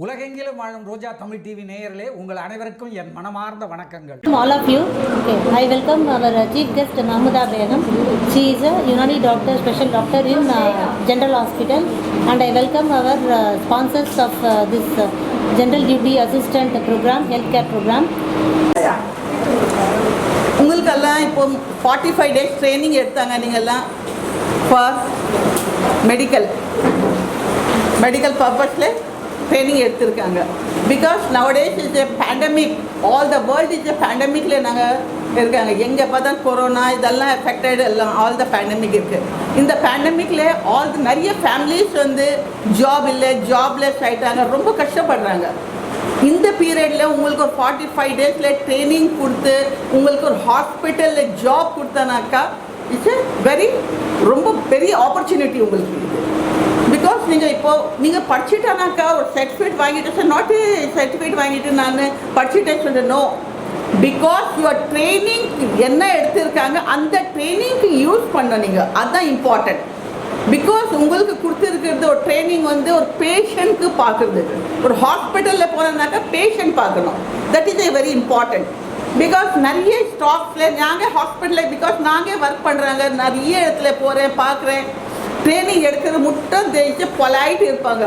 உலகெங்கிலும் வாழும் ரோஜா தமிழ் டிவி நேயர்களே உங்கள் அனைவருக்கும் என் மனமார்ந்த வணக்கங்கள். All of you, okay. I welcome our chief guest Mahmuda Begum. She is a Unani doctor, special doctor in General Hospital, and I welcome our sponsors of this General Duty Assistant program, healthcare program. உங்களுக்கெல்லாம் இப்போ 45 days training எடுத்தாங்க நீங்கள்லாம் for medical பர்பஸில் training எடுத்திருக்காங்க. Because nowadays is a pandemic, all the world is a பேண்டமிக்கில் நாங்கள் இருக்காங்க. எங்கே பார்த்தா கொரோனா இதெல்லாம் எஃபெக்டட் எல்லாம் ஆல் த பேண்டமிக் இருக்குது. இந்த பேண்டமிக்கில் நிறைய ஃபேமிலிஸ் வந்து ஜாப் இல்லை, ஜாப்லெஸ் ஆகிட்டாங்க, ரொம்ப கஷ்டப்படுறாங்க. இந்த பீரியடில் உங்களுக்கு ஒரு 45 days ட்ரைனிங் கொடுத்து உங்களுக்கு ஒரு ஹாஸ்பிட்டலில் ஜாப் கொடுத்தனாக்கா இட்ஸ் எ ரொம்ப பெரிய ஆப்பர்ச்சுனிட்டி உங்களுக்கு இருக்குது. பிகாஸ் நீங்கள் படிச்சுட்டானாக்கா ஒரு சர்டிஃபிகேட் வாங்கிட்டு நாட் சர்டிஃபிகேட் வாங்கிட்டு நான் படிச்சுட்டேன்னு சொல்லணும். பிகாஸ் யுவர் ட்ரைனிங் என்ன எடுத்திருக்காங்க அந்த ட்ரைனிங்க்கு யூஸ் பண்ண நீங்கள், அதுதான் இம்பார்ட்டன்ட். பிகாஸ் உங்களுக்கு கொடுத்துருக்கிறது ஒரு ட்ரைனிங் வந்து ஒரு பேஷண்ட்க்கு பார்க்குறது. ஒரு ஹாஸ்பிட்டலில் போனோம்னாக்கா பேஷண்ட் பார்க்கணும், that is a very important. Because நிறைய ஸ்டாஃப்ஸில் நாங்கள் ஹாஸ்பிட்டலில் பிகாஸ் நாங்கள் ஒர்க் பண்ணுறாங்க, நிறைய இடத்துல போகிறேன் பார்க்குறேன். ட்ரைனிங் எடுக்கிறது மட்டும் தெரிஞ்சு பொலைட் இருப்பாங்க.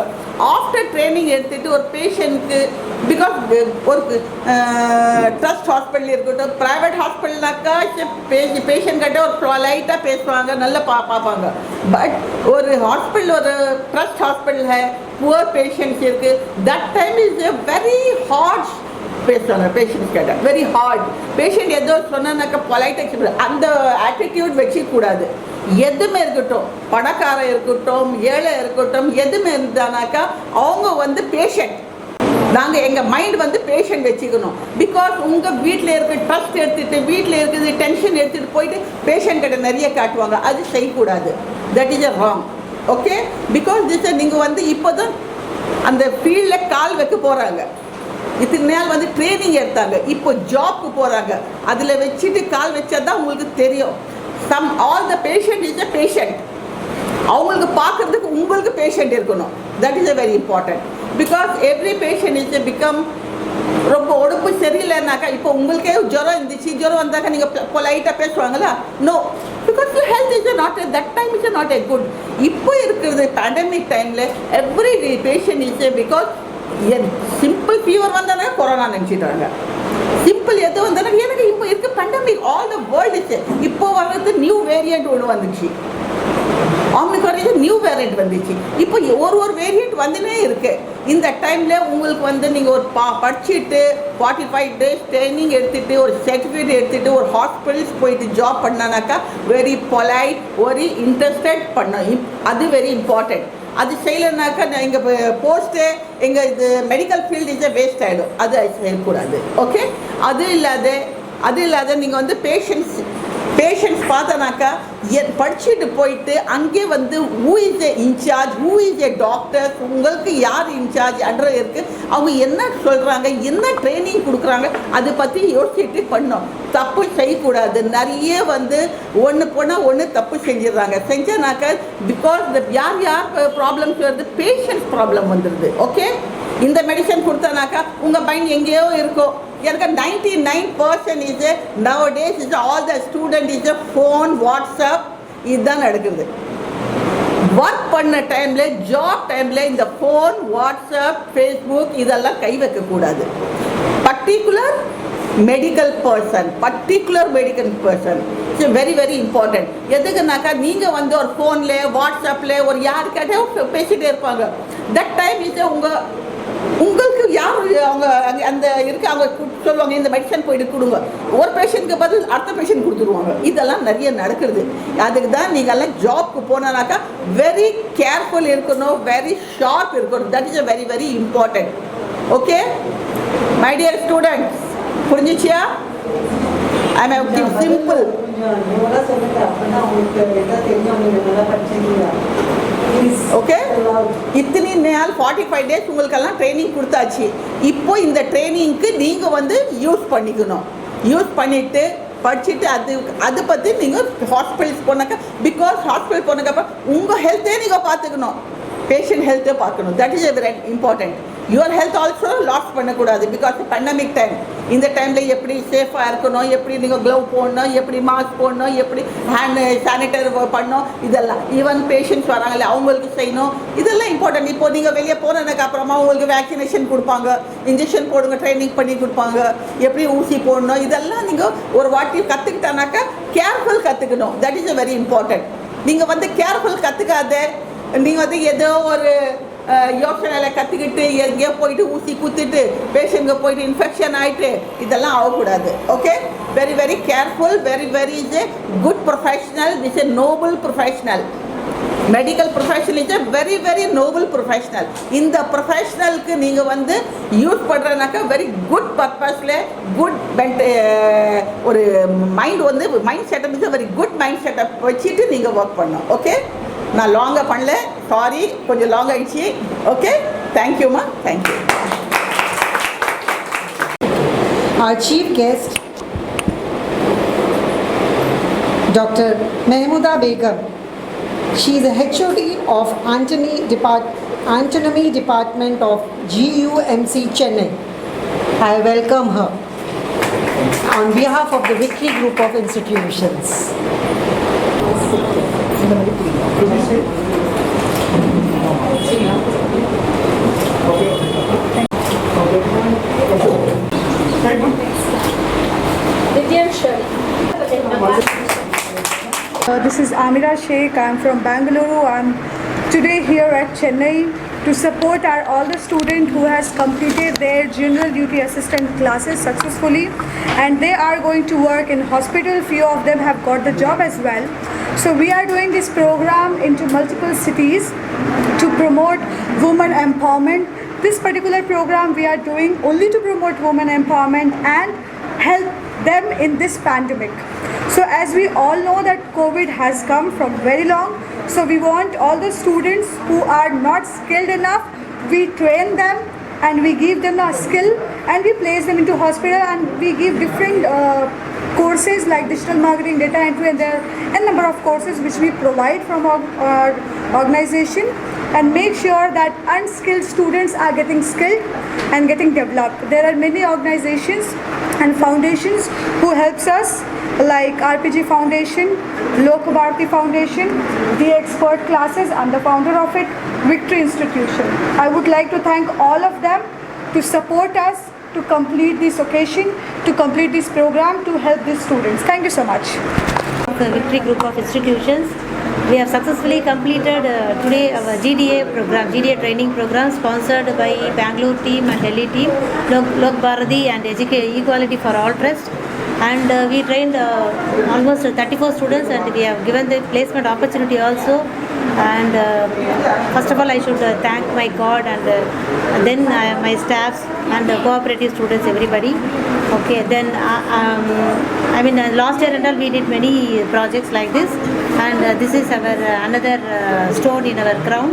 ஆஃப்டர் ட்ரைனிங் எடுத்துகிட்டு ஒரு பேஷண்ட்க்கு பிகாஸ் ஒரு ட்ரஸ்ட் ஹாஸ்பிட்டல் இருக்கட்டும், ப்ரைவேட் ஹாஸ்பிட்டல்னாக்கா பேஷண்ட் கிட்ட ஒரு பொலைட்டாக பேசுவாங்க, நல்லா பார்ப்பாங்க. பட் ஒரு ஹாஸ்பிட்டல், ஒரு ட்ரஸ்ட் ஹாஸ்பிட்டல் புவர் பேஷண்ட்ஸ் இருக்குது, that time is a very hard பேசுவாங்க. பேஷண்ட்ஸ் கேட்ட வெரி ஹார்ட். பேஷண்ட் ஏதோ சொன்னாக்கா பொலைட்டாக அந்த ஆட்டிடியூட் வச்சுக்கூடாது. எதுவுமே இருக்கட்டும், பணக்காரன் இருக்கட்டும், ஏழை இருக்கட்டும், எதுவுமே இருந்தானாக்கா அவங்க வந்து பேஷண்ட். நாங்கள் எங்கள் மைண்ட் வந்து பேஷண்ட் வச்சுக்கணும். பிகாஸ் உங்கள் வீட்டில் இருக்க ட்ரஸ்ட் எடுத்துகிட்டு வீட்டில் இருக்குது டென்ஷன் எடுத்துகிட்டு போயிட்டு பேஷண்ட் கிட்ட நிறைய காட்டுவாங்க, அது செய்யக்கூடாது. That is a wrong. Okay, because நீங்கள் வந்து இப்போ தான் அந்த ஃபீல்டில் கால் வைக்க போகிறாங்க. இத்தனை நாள் வந்து ட்ரைனிங் எடுத்தாங்க, இப்போ ஜாப்க்கு போகிறாங்க. அதில் வச்சுட்டு கால் வச்சா தான் உங்களுக்கு தெரியும். All the patient is a patient. அவங்களுக்கு பார்க்குறதுக்கு உங்களுக்கு பேஷண்ட் இருக்கணும். That is a very important. Because every patient is a become ரொம்ப உடம்பு சரியில்லைனாக்கா, இப்போ உங்களுக்கே ஜுரம் இருந்துச்சு, ஜுரம் வந்தாக்கா நீங்கள் பொலைட்டாக பேசுவாங்களா? No, because you health is not that time is not a good. இப்போ இருக்கிறது பேண்டமிக் டைமில் every patient is a because simple fever வந்தானே கொரோனா நினச்சிட்டாங்க. சிம்பிள் எது வந்தாலும் எனக்கு இப்போ இருக்க பேண்டமிக் ஆல் த வேர்ல்டு. இப்போ வர்றது நியூ வேரியண்ட் ஒன்று வந்துச்சு, ஆமிக்ரான் நியூ வேரியண்ட் வந்துச்சு. இப்போ ஒரு வேரியண்ட் வந்துனே இருக்கு. இந்த டைமில் உங்களுக்கு வந்து நீங்கள் ஒரு படிச்சுட்டு 45 days ட்ரைனிங் எடுத்துகிட்டு ஒரு சர்டிஃபிகேட் எடுத்துகிட்டு ஒரு ஹாஸ்பிட்டல்ஸ் போயிட்டு ஜாப் பண்ணானாக்கா வெரி பொலைட், வெரி இன்ட்ரெஸ்டட் பண்ணணும். அது வெரி இம்பார்ட்டன்ட். அது செய்யலைனாக்கா எங்கள் போஸ்ட்டு எங்கள் இது மெடிக்கல் ஃபீல்டு இஸ் வேஸ்ட் ஆகிடும். அது செய்யக்கூடாது. ஓகே, அது இல்லாத நீங்கள் வந்து பேஷண்ட்ஸ் பார்த்தனாக்கா படிச்சுட்டு போயிட்டு அங்கே வந்து who is a incharge, who is a doctor, உங்களுக்கு யார் இன்சார்ஜ் அட்ரஸ் இருக்குது, அவங்க என்ன சொல்கிறாங்க, என்ன ட்ரைனிங் கொடுக்குறாங்க, அதை பற்றி யோசிச்சுட்டு பண்ணோம். தப்பு செய்யக்கூடாது. நிறைய வந்து ஒன்று போனால் ஒன்று தப்பு செஞ்சானாக்கா பிகாஸ் யார் ப்ராப்ளம்ஸ் வருது, பேஷண்ட்ஸ் ப்ராப்ளம் வந்துடுது. ஓகே, இந்த மெடிசன் கொடுத்தானாக்கா உங்கள் மைண்ட் எங்கேயோ இருக்கும். எனக்கு 99% is nowadays is all the student is phone, WhatsApp, இதுதான் நடக்குது. ஒர்க் பண்ண டைமில், ஜாப் டைமில் இந்த ஃபோன், வாட்ஸ்அப், ஃபேஸ்புக் இதெல்லாம் கை வைக்கக்கூடாது. Particular medical person it's very very important. எதுக்குனாக்கா நீங்கள் வந்து ஒரு ஃபோனில், வாட்ஸ்அப்பில் ஒரு யாருக்கிட்டே பேசிகிட்டே இருப்பாங்க. தட் டைம் இஸ் உங்களுக்கு யார் அவங்க அந்த இருக்கு, அவங்க சொல்லுவாங்க இந்த மெடிசன் போயிட்டு கொடுங்க, ஒரு பேஷண்ட்க்கு பதில் அடுத்த பேஷண்ட் கொடுத்துருவாங்க. இதெல்லாம் நிறைய நடக்கிறது. அதுக்கு தான் நீங்கள்லாம் ஜாப்க்கு போனாக்கா வெரி கேர்ஃபுல் இருக்கணும், வெரி ஷார்ப் இருக்கணும். That is a very very important. Okay my dear students, புரிஞ்சிச்சியா? I am simple. ஓகே, இத்தனை நாள் 45 days உங்களுக்கெல்லாம் ட்ரைனிங் கொடுத்தாச்சு. இப்போ இந்த ட்ரைனிங்க்கு நீங்கள் வந்து யூஸ் பண்ணிக்கணும். யூஸ் பண்ணிவிட்டு படிச்சுட்டு அதை பற்றி நீங்கள் ஹாஸ்பிட்டல்ஸ் போனாக்கா, பிகாஸ் ஹாஸ்பிட்டல் போனதுக்கப்புறம் உங்கள் ஹெல்த்தே நீங்கள் பார்த்துக்கணும், பேஷண்ட் ஹெல்த்தை பார்க்கணும். That is very important. Your health also loss பண்ணக்கூடாது. பிகாஸ் பேண்டமிக் டைம், இந்த டைமில் எப்படி சேஃபாக இருக்கணும், எப்படி நீங்கள் க்ளவ் போடணும், எப்படி மாஸ்க் போடணும், எப்படி ஹேண்ட் சானிடைசர் பண்ணணும், இதெல்லாம் ஈவன் பேஷண்ட்ஸ் வராங்களே அவங்களுக்கு செய்யணும், இதெல்லாம் இம்பார்ட்டன்ட். இப்போ நீங்கள் வெளியே போனதுக்கு அப்புறமா உங்களுக்கு வேக்சினேஷன் கொடுப்பாங்க, இன்ஜெக்ஷன் போடுங்க, ட்ரைனிங் பண்ணி கொடுப்பாங்க, எப்படி ஊசி போடணும், இதெல்லாம் நீங்கள் ஒரு வாட்டி கற்றுக்கிட்டானாக்கா கேர்ஃபுல் கற்றுக்கணும். That is very important. நீங்கள் வந்து கேர்ஃபுல் கற்றுக்காத, நீங்கள் வந்து ஏதோ ஒரு யோசனையில் கற்றுக்கிட்டு எங்கேயோ போயிட்டு ஊசி குத்திட்டு பேஷண்ட்க்கு போயிட்டு இன்ஃபெக்ஷன் ஆகிட்டு இதெல்லாம் ஆகக்கூடாது. Okay, very very careful, very very is a good professional, is a Nobel professional. Medical professional is a very very Nobel professional. இந்த ப்ரொஃபஷனலுக்கு நீங்கள் வந்து யூஸ் பண்ணுறதுனாக்கா வெரி குட் பர்பஸில் குட் ஒரு மைண்ட் வந்து mind setup is very good mind setup வச்சுட்டு நீங்கள் work பண்ணணும். Okay, நான் லாங்காக பண்ணல, சாரி, கொஞ்சம் லாங் ஆகிடுச்சு. ஓகே, தேங்க்யூம்மா, thank you. Our chief guest, Dr. Mehmooda Begum. She is a HOD of Anatomy Department of GUMC Chennai. I welcome her on behalf of the Victory Group of Institutions. This is Amira Sheikh. I'm from Bangalore. I'm today here at Chennai to support all the students who has completed their general duty assistant classes successfully, and they are going to work in hospital. Few of them have got the job as well. So we are doing this program into multiple cities to promote women empowerment. This particular program we are doing only to promote women empowerment and help them in this pandemic. So as we all know that COVID has come from very long, so we want all the students who are not skilled enough, we train them and we give them a skill and we place them into hospital, and we give different courses like digital marketing, data entry, and there are a number of courses which we provide from our organization, and make sure that unskilled students are getting skilled and getting developed. There are many organizations and foundations who helps us, like RPG Foundation, Lok Bharati Foundation, the expert classes. I'm the founder of it, Victory Institution. I would like to thank all of them to support us to complete this occasion, to complete this program, to help these students. Thank you so much. The Victory Group of Institutions. We have successfully completed today our GDA program, GDA training program sponsored by Bangalore team and Delhi team, Lok Bharati and Equality for All Trust. And we trained almost 34 students, and we have given the placement opportunity also. And first of all, I should thank my God, and then my staffs and the cooperative students, everybody. Okay, then last year and all we did many projects like this, and this is our another stone in our crown.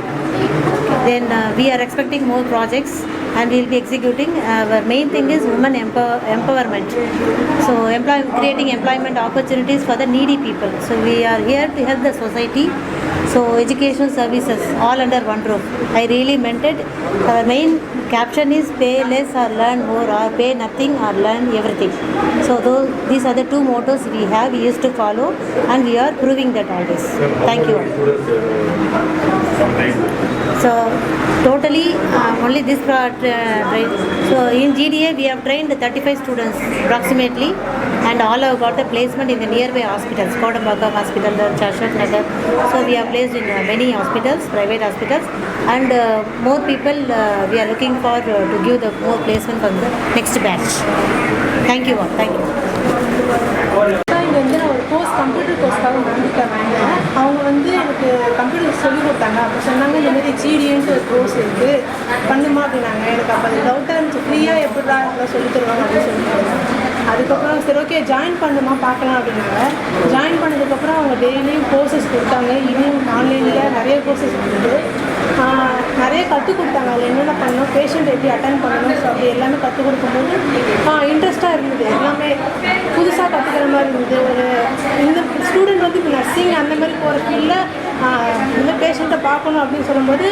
Then we are expecting more projects, and we will be executing. Our main thing is women empowerment. So creating employment opportunities for the needy people. So we are here to help the society. So education services all under one roof. I really meant it. Our main caption is pay less or learn more, or pay nothing or learn everything. So these are the two mottos we used to follow, and we are proving that always. Thank you. So totally only this part so in GDA we have trained 35 students approximately, and all have got the placement in the nearby hospitals, Kodambaka Hospital, Chashak Nagar. So we are placed in many hospitals, private hospitals, and more people we are looking for to give the more placement for the next batch. Thank you all. Thank you. இங்கே வந்து நான் ஒரு course computer கோர்ஸ்க்காக வந்துட்டேன். அவங்க வந்து எனக்கு computer சொல்லிக் கொடுத்தாங்க. அப்போ சொன்னாங்க இந்த மாதிரி ஜிடிஎன்ட்டு ஒரு கோர்ஸ் இருக்குது, பண்ணுமா அப்படின்னாங்க. எனக்கு அப்போ அது டவுட்டாக இருந்துச்சு, ஃப்ரீயாக எப்படிலாம் இதெல்லாம் சொல்லித் தருவாங்க அப்படின்னு சொல்லிட்டாங்க. அதுக்கப்புறம் சரி ஓகே ஜாயின் பண்ணுமா பார்க்கலாம் அப்படின்னாங்க. ஜாயின் பண்ணதுக்கப்புறம் அவங்க டெய்லியும் கோர்சஸ் கொடுத்தாங்க. இன்னும் ஆன்லைனில் நிறைய கோர்சஸ் இருக்குது, நிறைய கற்றுக் கொடுத்தாங்க. அதில் என்னென்ன பண்ணணும், பேஷண்ட் எப்படி அட்டன் பண்ணணும், ஸோ அப்படி எல்லாமே கற்றுக் கொடுக்கும்போது இன்ட்ரெஸ்ட்டாக இருந்தது. எல்லாமே புதுசாக கற்றுக்கிற மாதிரி இருந்தது. ஒரு இந்த ஸ்டூடெண்ட் வந்து இப்போ நர்சிங் அந்த மாதிரி போகிற ஃபீல்டில் இந்த பேஷண்ட்டை பார்க்கணும் அப்படின்னு சொல்லும்போது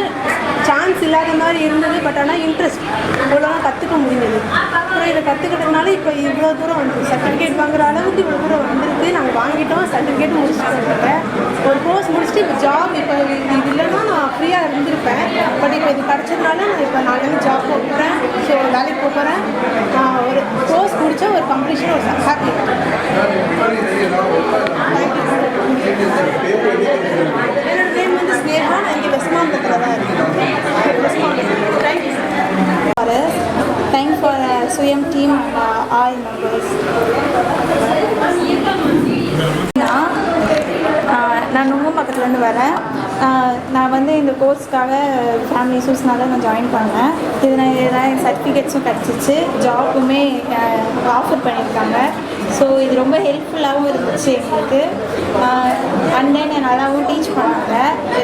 சான்ஸ் இல்லாத மாதிரி இருந்தது. பட் ஆனால் இன்ட்ரெஸ்ட் இவ்வளோலாம் கற்றுக்க முடிஞ்சது. அப்புறம் இதை கற்றுக்கிட்டதுனால இப்போ இவ்வளோ தூரம் வந்து சர்டிஃபிகேட் வாங்குற அளவுக்கு இவ்வளோ தூரம் வந்திருக்கு. நாங்கள் வாங்கிட்டோம், சர்டிஃபிகேட் முடிச்சுட்டு வந்துருக்கேன். ஒரு கோர்ஸ் முடிச்சுட்டு இப்போ ஜாப் இப்போ இது இல்லைன்னா நான் ஃப்ரீயாக இருந்திருப்பேன். பட் இப்போ இது கிடச்சதுனால நான் இப்போ நாளைக்கு ஜாப் போக போகிறேன். ஸோ வேலைக்கு போக போகிறேன். ஒரு கோர்ஸ் முடித்தா ஒரு கம்ப்ளீஷன் ஒரு ஹாப்பி. என்னோட நேம் வந்து ஸ்னேகா. நான் இங்கே வெஸ்ட் மாம்பலத்தில் தான் இருக்கேன். Thanks for SUYAM team and all members. நான் நுங்கம்பாக்கத்துலேருந்து வரேன். நான் வந்து இந்த கோர்ஸ்க்காக ஃபேமிலி இஷ்யூஸ்னால நான் ஜாயின் பண்ணேன். என் சர்டிஃபிகேட்ஸும் கிடச்சிச்சு, ஜாப்புமே ஆஃபர் பண்ணியிருக்காங்க. ஸோ இது ரொம்ப ஹெல்ப்ஃபுல்லாகவும் இருந்துச்சு எங்களுக்கு. அண்ட் தென் நல்லாவும் டீச் பண்ணாங்க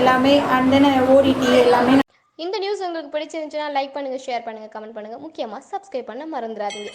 எல்லாமே. அண்ட் தென் ஓடிடி எல்லாமே. இந்த நியூஸ் உங்களுக்கு பிடிச்சிருந்துச்சுன்னா லைக் பண்ணுங்கள், ஷேர் பண்ணுங்கள், கமெண்ட் பண்ணுங்கள். முக்கியமாக சப்ஸ்கிரைப் பண்ண மறந்துடாதீங்க.